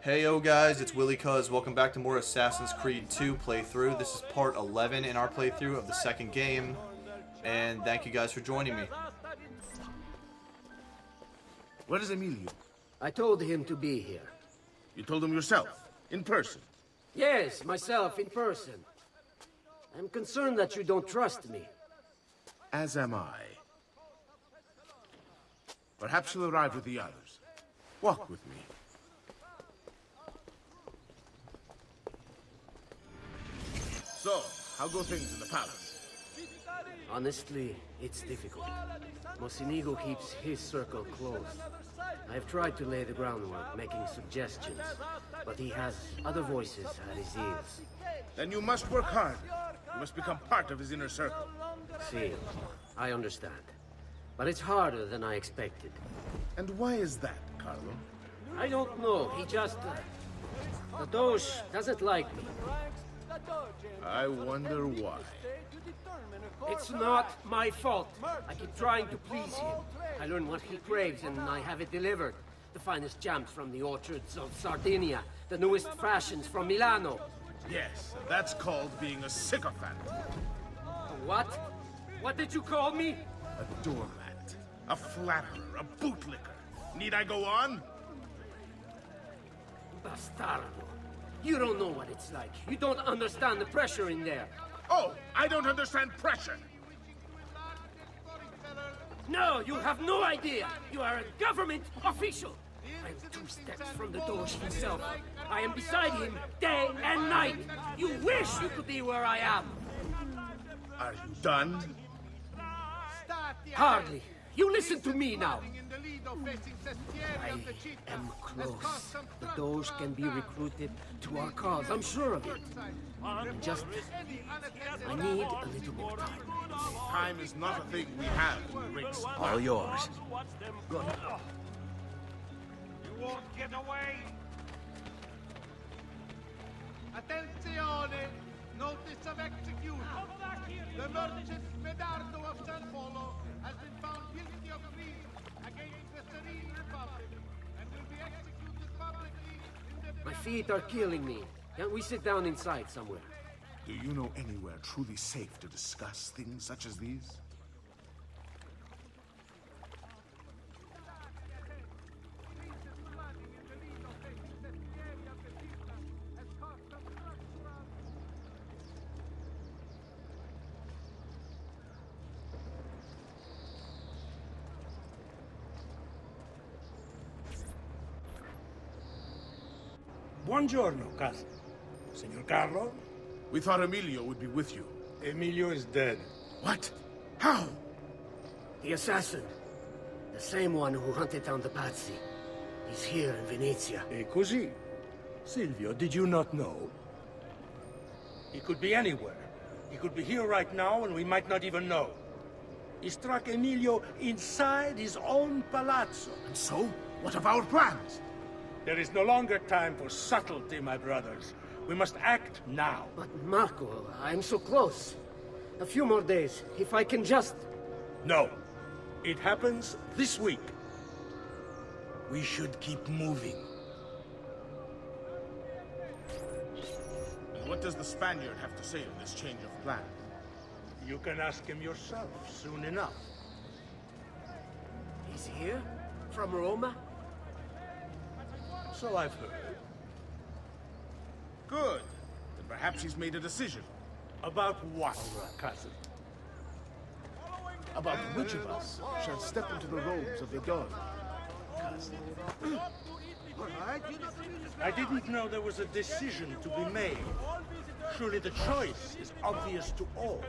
Hey yo guys, it's Willie Cuz. Welcome back to more Assassin's Creed 2 playthrough. This is part 11 in our playthrough of the second game, and thank you guys for joining me. Where is Emilio? I told him to be here. You told him yourself, in person. Yes, myself, in person. I'm concerned that you don't trust me. As am I. Perhaps you'll arrive with the others. Walk with me. So, how go things in the palace? Honestly, it's difficult. Mocenigo keeps his circle closed. I've tried to lay the groundwork, making suggestions, but he has other voices at his ears. Then you must work hard. You must become part of his inner circle. See, I understand. But it's harder than I expected. And why is that, Carlo? I don't know, he just... the Doge doesn't like me. I wonder why. It's not my fault. I keep trying to please him. I learn what he craves and I have it delivered. The finest jams from the orchards of Sardinia, the newest fashions from Milano. Yes, that's called being a sycophant. What? What did you call me? A doormat, a flatterer, a bootlicker. Need I go on? Bastardo. You don't know what it's like. You don't understand the pressure in there. Oh, I don't understand pressure. No, you have no idea. You are a government official. I am 2 steps from the Doge himself. I am beside him day and night. You wish you could be where I am. Are you done? Hardly. You listen to me now. I am close. The Doge can be recruited to our cause. I'm sure of it. I need a little more time. Time is not a thing we have in great sport. All yours. Good. You won't get away! Attenzione! Notice of execution! The merchant Medardo of San Polo has been found guilty of treason against the Serene Republic and will be executed publicly in the... My feet are killing me. Can't we sit down inside somewhere? Do you know anywhere truly safe to discuss things such as these? Buongiorno, cousin. Signor Carlo? We thought Emilio would be with you. Emilio is dead. What? How? The assassin. The same one who hunted down the Pazzi. He's here in Venezia. E così? Silvio, did you not know? He could be anywhere. He could be here right now and we might not even know. He struck Emilio inside his own palazzo. And so? What of our plans? There is no longer time for subtlety, my brothers. We must act now. But Marco, I'm so close. A few more days, if I can just... No. It happens this week. We should keep moving. And what does the Spaniard have to say of this change of plan? You can ask him yourself soon enough. He's here? From Roma? So I've heard. Good. Then perhaps he's made a decision. About what, cousin? About which of us shall step into the robes of the Don? I didn't know there was a decision to be made. Surely the choice is obvious to all.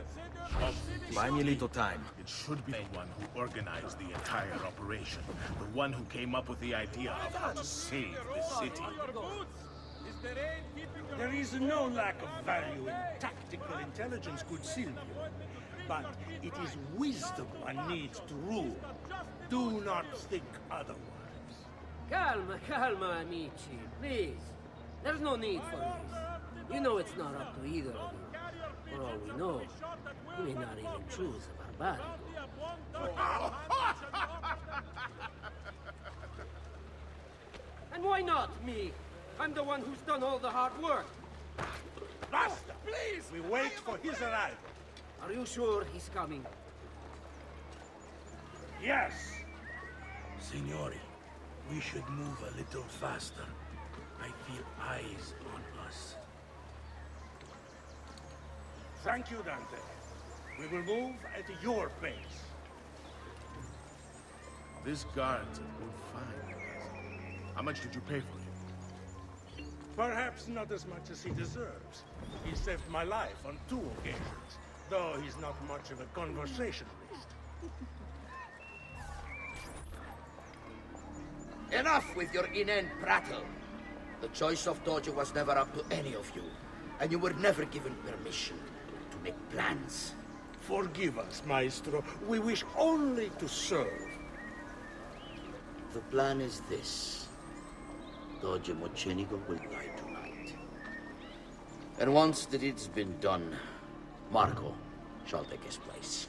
Buy me a little time. It should be the one who organized the entire operation. The one who came up with the idea of how to save the city. There is no lack of value in tactical intelligence, good Silvio. But it is wisdom one needs to rule. Do not think otherwise. Calma, calma, amici. Please. There's no need for this. You know it's not up to either of you. For all we know, you may not even choose a barbarigo. And why not me? I'm the one who's done all the hard work. Master, please! We wait for his arrival. Are you sure he's coming? Yes. Signori, we should move a little faster. I feel eyes on us. Thank you, Dante. We will move at your pace. This guard's a good find. How much did you pay for him? Perhaps not as much as he deserves. He saved my life on 2 occasions, though he's not much of a conversationalist. Enough with your inane prattle. The choice of Dojo was never up to any of you, and you were never given permission to make plans. Forgive us, Maestro. We wish only to serve. The plan is this. Dojo Mocenigo will die tonight. And once the deed's been done, Marco shall take his place.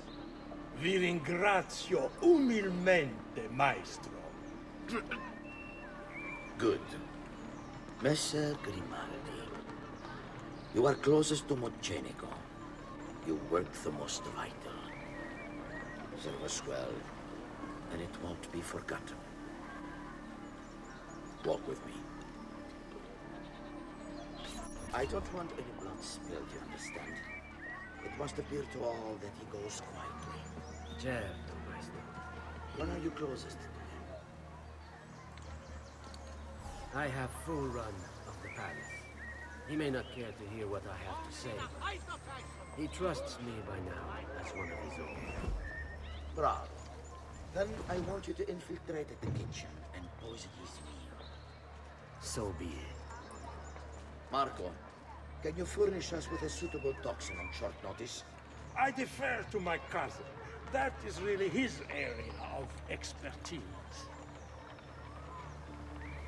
Vi ringrazio umilmente, Maestro. Good. Messer Grimaldi, you are closest to Mocenigo. You work the most vital. Serve us well, and it won't be forgotten. Walk with me. I don't want any blood spilled, you understand? It must appear to all that he goes quietly. Certo, Maestro. When are you closest to him? I have full run of the palace. He may not care to hear what I have to say, but he trusts me by now as one of his own. Bravo. Then I want you to infiltrate the kitchen and poison his meal. So be it. Marco, can you furnish us with a suitable toxin on short notice? I defer to my cousin. That is really his area of expertise.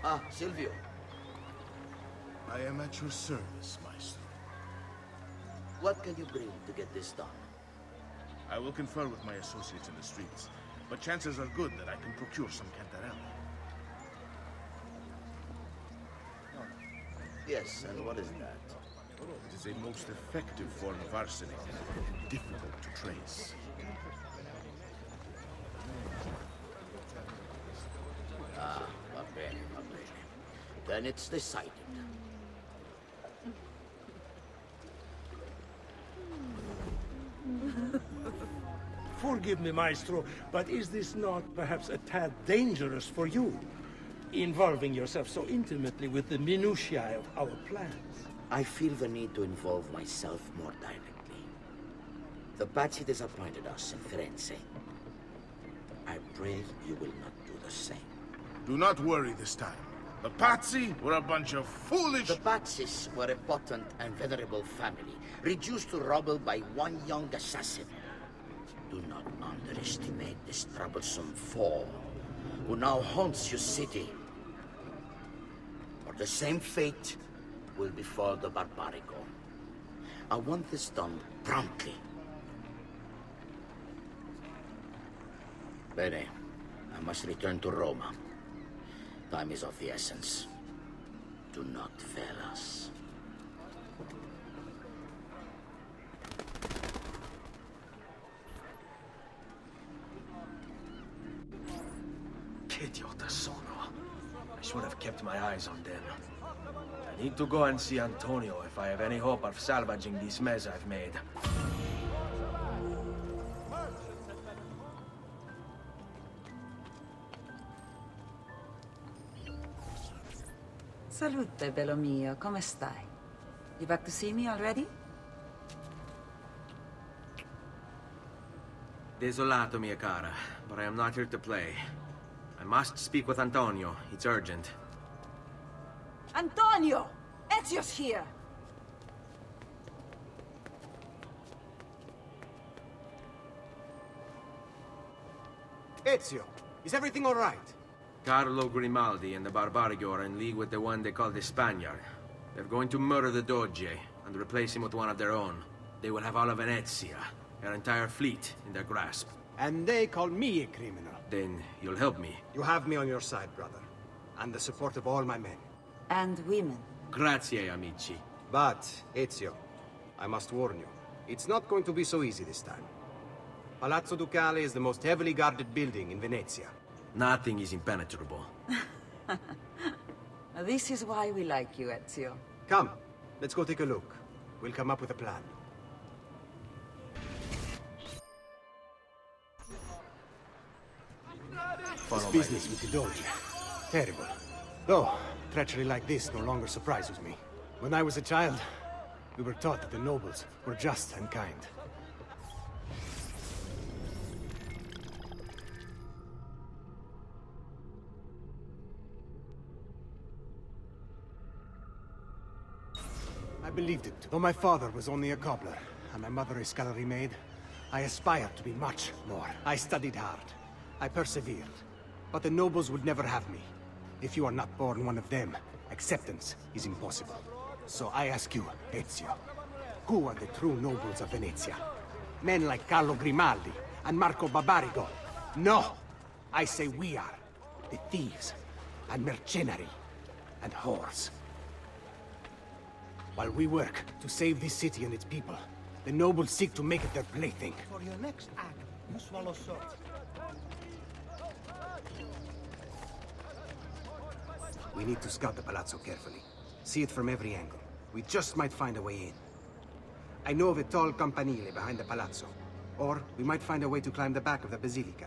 Ah, Silvio. I am at your service, Maestro. What can you bring to get this done? I will confer with my associates in the streets, but chances are good that I can procure some Cantarella. Yes, and what is that? It is a most effective form of arsenic, difficult to trace. Ah, va bene, va bene. Then it's decided. Forgive me, Maestro, but is this not perhaps a tad dangerous for you? Involving yourself so intimately with the minutiae of our plans. I feel the need to involve myself more directly. The Pazzi disappointed us in Firenze. I pray you will not do the same. Do not worry this time. The Pazzi were a bunch of foolish... The Pazzis were a potent and venerable family, reduced to rubble by one young assassin. Do not underestimate this troublesome foe, who now haunts your city. Or the same fate will befall the Barbarigo. I want this done promptly. Bene, I must return to Roma. Time is of the essence. Do not fail us. Che idiota sono. I should have kept my eyes on them. I need to go and see Antonio if I have any hope of salvaging this mess I've made. Salute, bello mio. Come stai? You back to see me already? Desolato, mia cara, but I am not here to play. I must speak with Antonio. It's urgent. Antonio! Ezio's here! Ezio, is everything all right? Carlo Grimaldi and the Barbarigo are in league with the one they call the Spaniard. They're going to murder the Doge and replace him with one of their own. They will have all of Venezia, their entire fleet, in their grasp. And they call me a criminal. Then you'll help me. You have me on your side, brother. And the support of all my men. And women. Grazie, amici. But, Ezio, I must warn you, it's not going to be so easy this time. Palazzo Ducale is the most heavily guarded building in Venezia. Nothing is impenetrable. This is why we like you, Ezio. Come, let's go take a look. We'll come up with a plan. This business with the Doge. Terrible. Though, treachery like this no longer surprises me. When I was a child, we were taught that the nobles were just and kind. I believed it. Though my father was only a cobbler, and my mother a scullery maid, I aspired to be much more. I studied hard. I persevered. But the nobles would never have me. If you are not born one of them, acceptance is impossible. So I ask you, Ezio, who are the true nobles of Venezia? Men like Carlo Grimaldi and Marco Barbarigo? No! I say we are. The thieves, and mercenary, and whores. While we work to save this city and its people, the nobles seek to make it their plaything. For your next act, you swallow salt. We need to scout the palazzo carefully. See it from every angle. We just might find a way in. I know of a tall campanile behind the palazzo. Or we might find a way to climb the back of the basilica.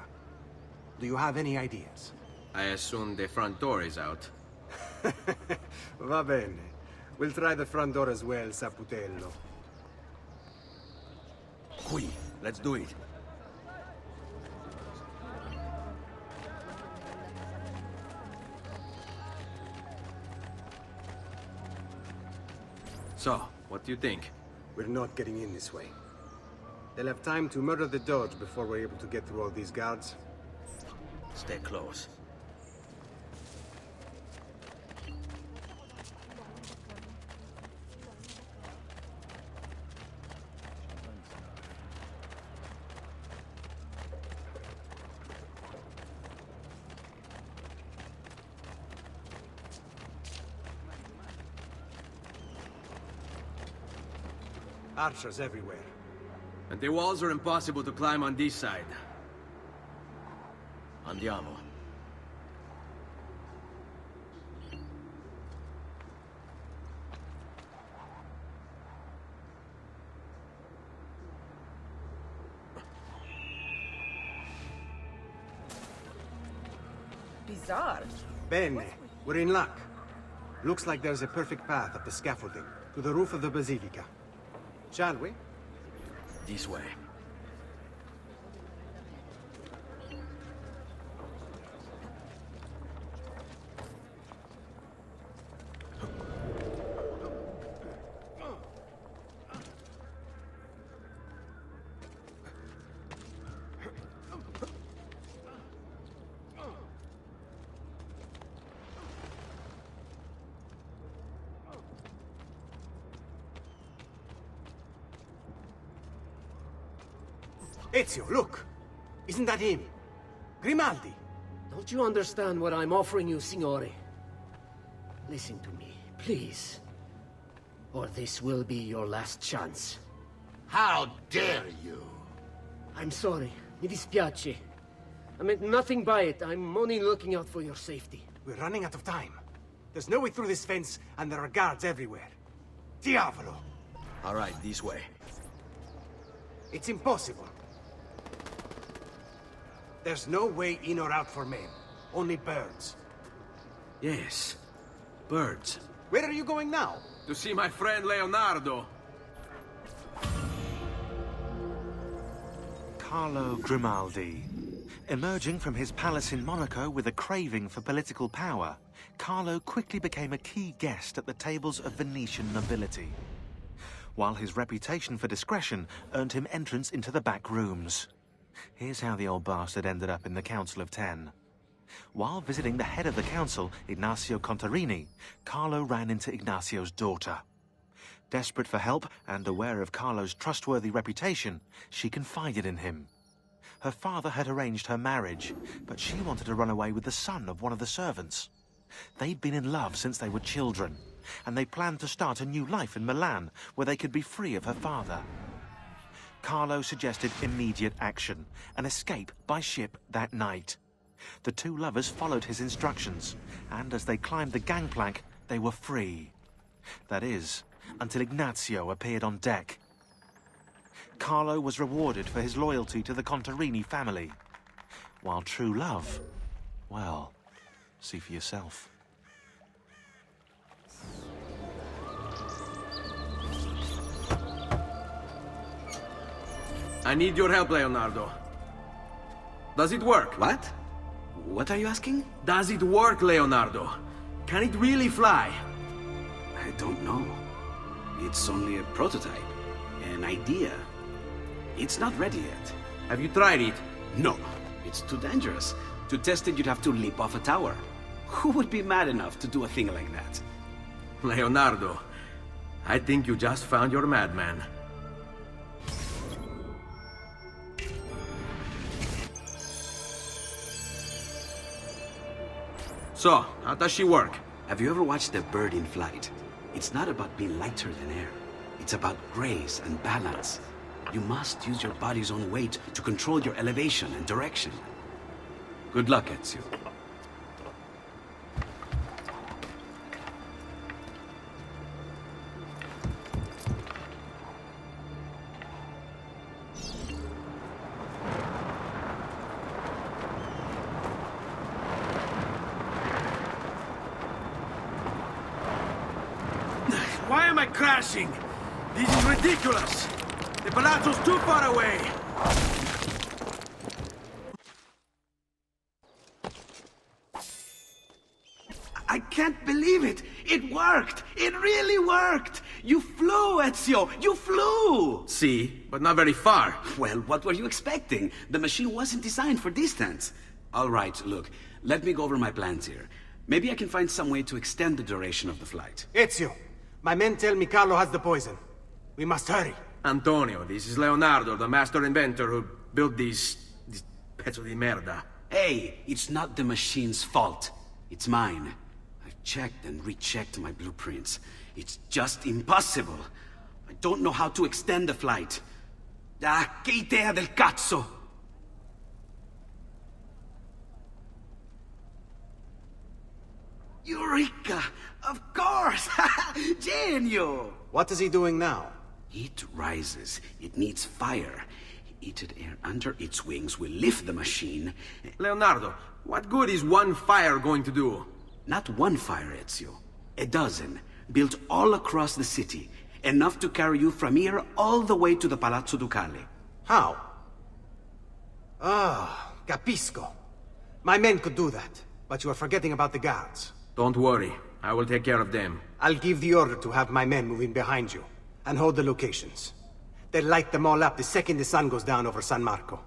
Do you have any ideas? I assume the front door is out. Va bene. We'll try the front door as well, Saputello. Qui, let's do it. So, what do you think? We're not getting in this way. They'll have time to murder the Doge before we're able to get through all these guards. Stay close. Archers everywhere. And the walls are impossible to climb on this side. Andiamo. Bizarre. Bene. We're in luck. Looks like there's a perfect path up the scaffolding to the roof of the basilica. Shall we? This way. Ezio, look! Isn't that him? Grimaldi! Don't you understand what I'm offering you, Signore? Listen to me, please. Or this will be your last chance. How dare you? I'm sorry. Mi dispiace. I meant nothing by it. I'm only looking out for your safety. We're running out of time. There's no way through this fence, and there are guards everywhere. Diavolo! All right, this way. It's impossible. There's no way in or out for men. Only birds. Yes. Birds. Where are you going now? To see my friend Leonardo. Carlo Grimaldi. Emerging from his palace in Monaco with a craving for political power, Carlo quickly became a key guest at the tables of Venetian nobility, while his reputation for discretion earned him entrance into the back rooms. Here's how the old bastard ended up in the Council of Ten. While visiting the head of the council, Ignacio Contarini, Carlo ran into Ignacio's daughter. Desperate for help and aware of Carlo's trustworthy reputation, she confided in him. Her father had arranged her marriage, but she wanted to run away with the son of one of the servants. They'd been in love since they were children, and they planned to start a new life in Milan, where they could be free of her father. Carlo suggested immediate action, an escape by ship that night. The two lovers followed his instructions, and as they climbed the gangplank, they were free. That is, until Ignazio appeared on deck. Carlo was rewarded for his loyalty to the Contarini family, while true love, well, see for yourself. I need your help, Leonardo. Does it work? What? What are you asking? Does it work, Leonardo? Can it really fly? I don't know. It's only a prototype, an idea. It's not ready yet. Have you tried it? No, it's too dangerous. To test it, you'd have to leap off a tower. Who would be mad enough to do a thing like that? Leonardo, I think you just found your madman. So, how does she work? Have you ever watched a bird in flight? It's not about being lighter than air. It's about grace and balance. You must use your body's own weight to control your elevation and direction. Good luck, Ezio. Why am I crashing? This is ridiculous! The palazzo's too far away! I can't believe it! It worked! It really worked! You flew, Ezio! You flew! See, but not very far. Well, what were you expecting? The machine wasn't designed for distance. All right, look, let me go over my plans here. Maybe I can find some way to extend the duration of the flight. Ezio, my men tell me Carlo has the poison. We must hurry. Antonio, this is Leonardo, the master inventor who built these pezzo di merda. Hey, it's not the machine's fault. It's mine. I've checked and rechecked my blueprints. It's just impossible. I don't know how to extend the flight. Ah, che idea del cazzo! Eureka! Of course! Genio! What is he doing now? It rises. It needs fire. Heated air under its wings will lift the machine. Leonardo, what good is one fire going to do? Not one fire, Ezio. A dozen, built all across the city. Enough to carry you from here all the way to the Palazzo Ducale. How? Ah, capisco. My men could do that, but you are forgetting about the guards. Don't worry, I will take care of them. I'll give the order to have my men move in behind you, and hold the locations. They'll light them all up the second the sun goes down over San Marco.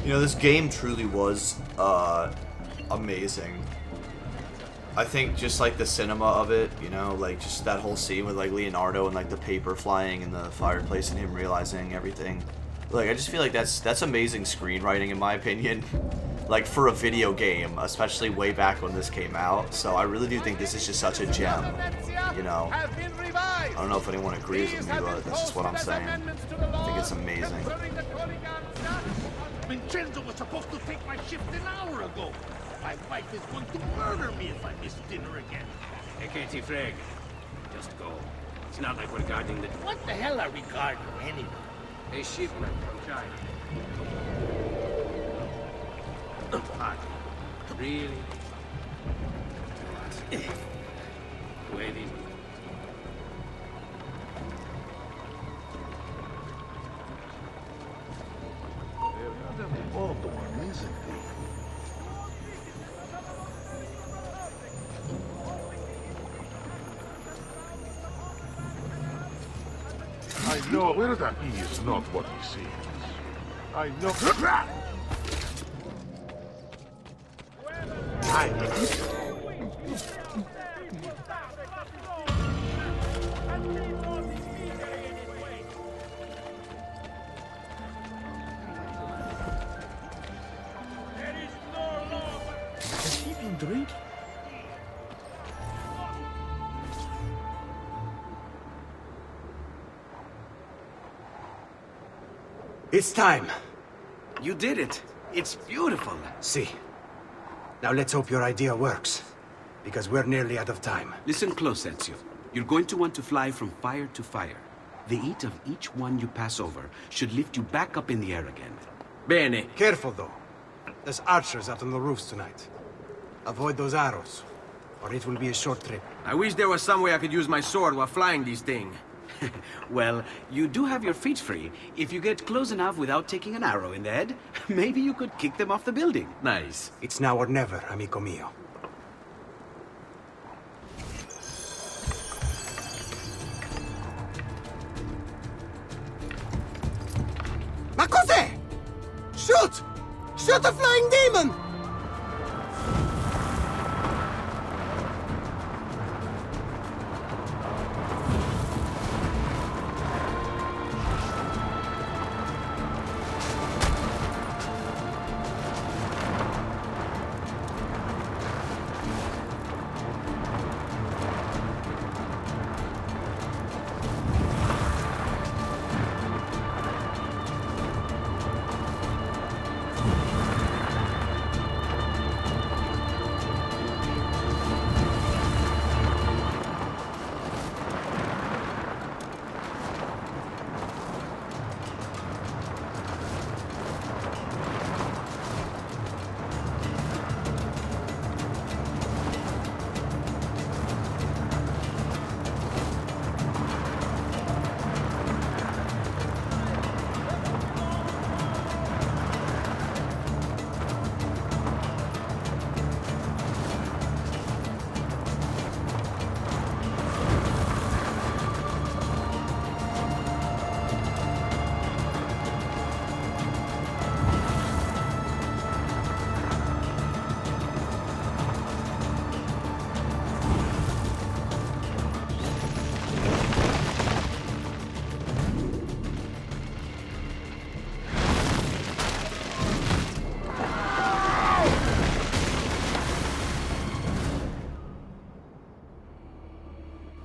You know, this game truly was amazing. I think just like the cinema of it, you know, like just that whole scene with like Leonardo and like the paper flying in the fireplace and him realizing everything. Like, I just feel like that's amazing screenwriting in my opinion. Like for a video game, especially way back when this came out. So I really do think this is just such a gem, you know. I don't know if anyone agrees with me, but that's just what I'm saying. I think it's amazing. Vincenzo was supposed to take my shift an hour ago. My wife is going to murder me if I miss dinner again. I can't see Freg. Just go. It's not like we're guarding the... What the hell are we guarding anyway? A shipment from China. Hot. Really? Wait these... I know where that he is not what he seems. I know. Has he been drinking? It's time. You did it. It's beautiful. See. Now let's hope your idea works. Because we're nearly out of time. Listen close, Ezio. You're going to want to fly from fire to fire. The heat of each one you pass over should lift you back up in the air again. Bene. Careful, though. There's archers out on the roofs tonight. Avoid those arrows, or it will be a short trip. I wish there was some way I could use my sword while flying these things. Well, you do have your feet free. If you get close enough without taking an arrow in the head, maybe you could kick them off the building. Nice. It's now or never, amico mio. Ma cos'è? Shoot! Shoot the flying demon!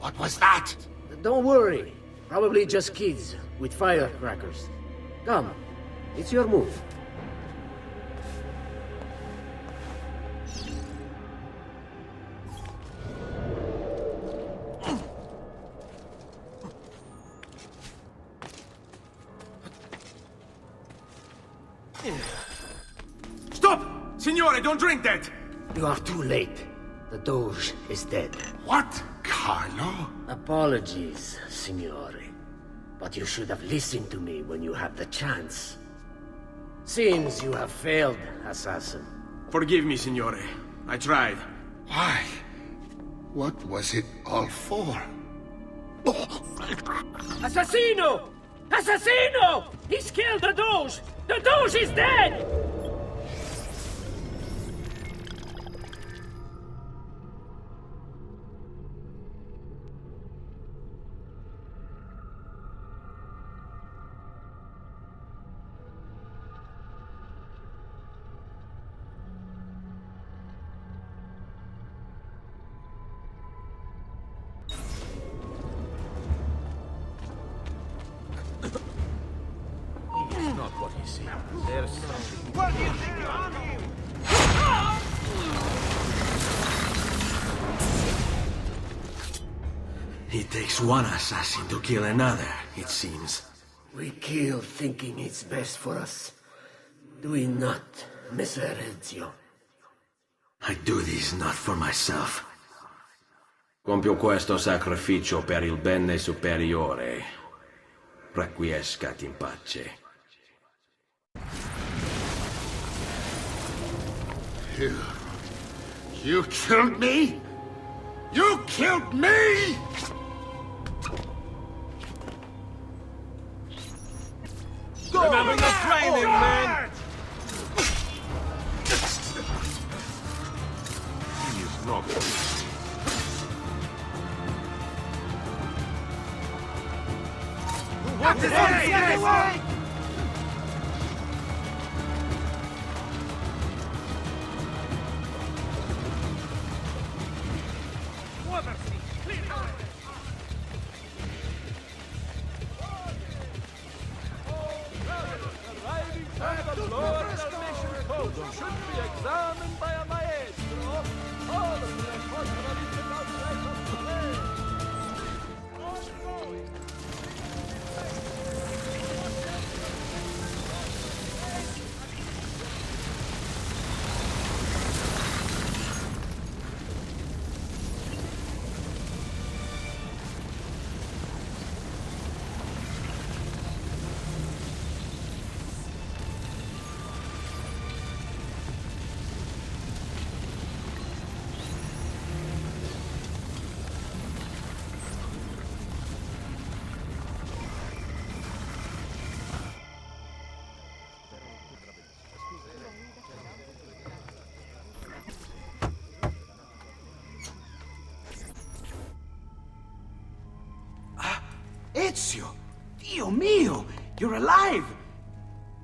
What was that? Don't worry. Probably just kids with firecrackers. Come, it's your move. Stop! Signore, don't drink that! You are too late. The Doge is dead. What? Carlo? Apologies, Signore. But you should have listened to me when you had the chance. Seems you have failed, assassin. Forgive me, Signore. I tried. Why? What was it all for? Assassino! Assassino! He's killed the Doge! The Doge is dead! He's not what he seems. There's something. What do you think you're on him? It takes one assassin to kill another, it seems. We kill thinking it's best for us. Do we not, Messer Ezio? I do this not for myself. Compio questo sacrificio per il bene superiore. Requiescat in pace. You killed me? You killed me? Remember your training, man! No. Ezio! Dio mio! You're alive!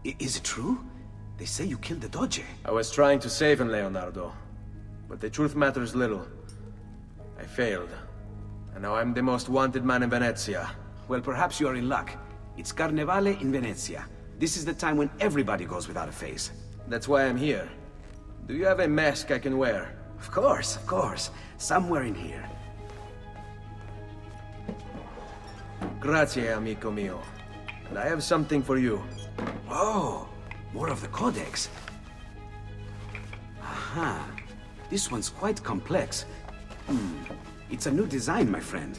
Is it true? They say you killed the Doge. I was trying to save him, Leonardo. But the truth matters little. I failed. And now I'm the most wanted man in Venezia. Well, perhaps you are in luck. It's Carnevale in Venezia. This is the time when everybody goes without a face. That's why I'm here. Do you have a mask I can wear? Of course, of course. Somewhere in here. Grazie, amico mio. And I have something for you. Oh, more of the Codex. Aha. This one's quite complex. It's a new design, my friend.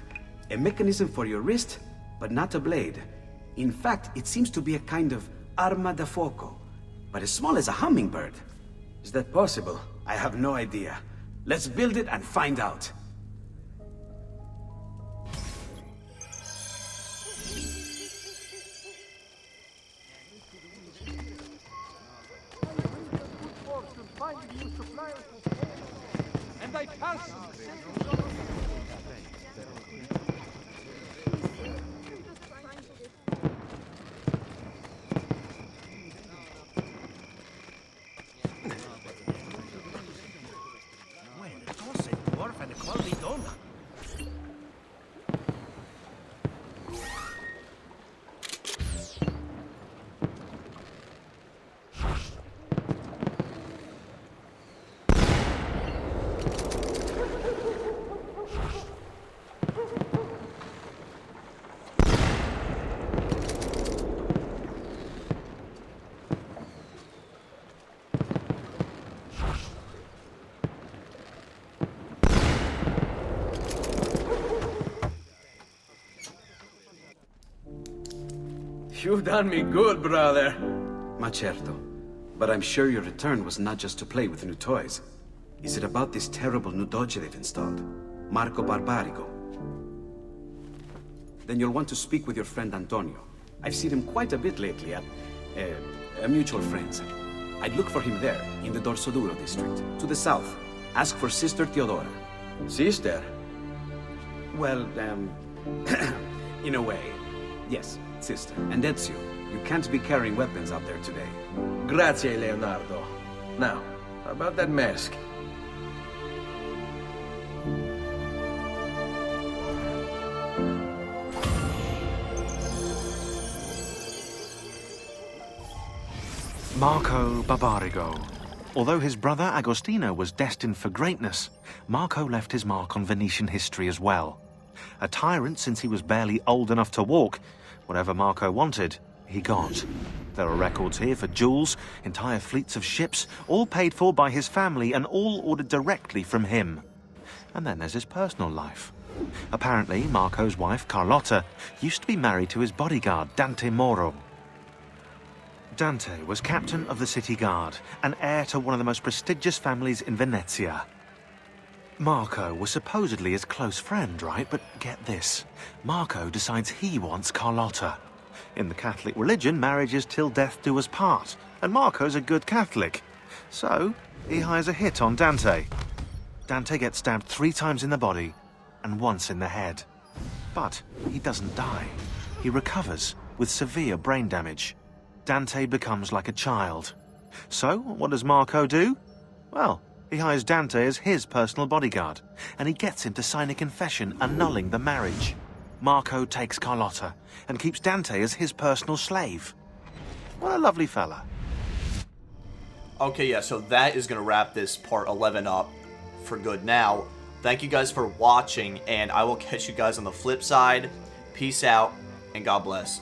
A mechanism for your wrist, but not a blade. In fact, it seems to be a kind of arma da fuoco, but as small as a hummingbird. Is that possible? I have no idea. Let's build it and find out. And I pass. Well, entonces, dwarf and a quality donut. You've done me good, brother. Ma certo. But I'm sure your return was not just to play with new toys. Is it about this terrible new doge they've installed? Marco Barbarigo? Then you'll want to speak with your friend Antonio. I've seen him quite a bit lately at... a mutual friend's. I'd look for him there, in the Dorsoduro district. To the south. Ask for Sister Theodora. Sister? Well, in a way. Yes, sister. And Ezio, you can't be carrying weapons out there today. Grazie, Leonardo. Now, how about that mask? Marco Barbarigo. Although his brother Agostino was destined for greatness, Marco left his mark on Venetian history as well. A tyrant since he was barely old enough to walk, whatever Marco wanted, he got. There are records here for jewels, entire fleets of ships, all paid for by his family and all ordered directly from him. And then there's his personal life. Apparently, Marco's wife, Carlotta, used to be married to his bodyguard, Dante Moro. Dante was captain of the city guard and heir to one of the most prestigious families in Venezia. Marco was supposedly his close friend, right? But get this, Marco decides he wants Carlotta. In the Catholic religion, marriage is till death do us part, and Marco's a good Catholic. So, he hires a hit on Dante. Dante gets stabbed 3 times in the body and once in the head. But he doesn't die. He recovers with severe brain damage. Dante becomes like a child. So, what does Marco do? Well, he hires Dante as his personal bodyguard, and he gets him to sign a confession annulling the marriage. Marco takes Carlotta and keeps Dante as his personal slave. What a lovely fella. Okay, yeah, so that is going to wrap this part 11 up for good now. Thank you guys for watching, and I will catch you guys on the flip side. Peace out, and God bless.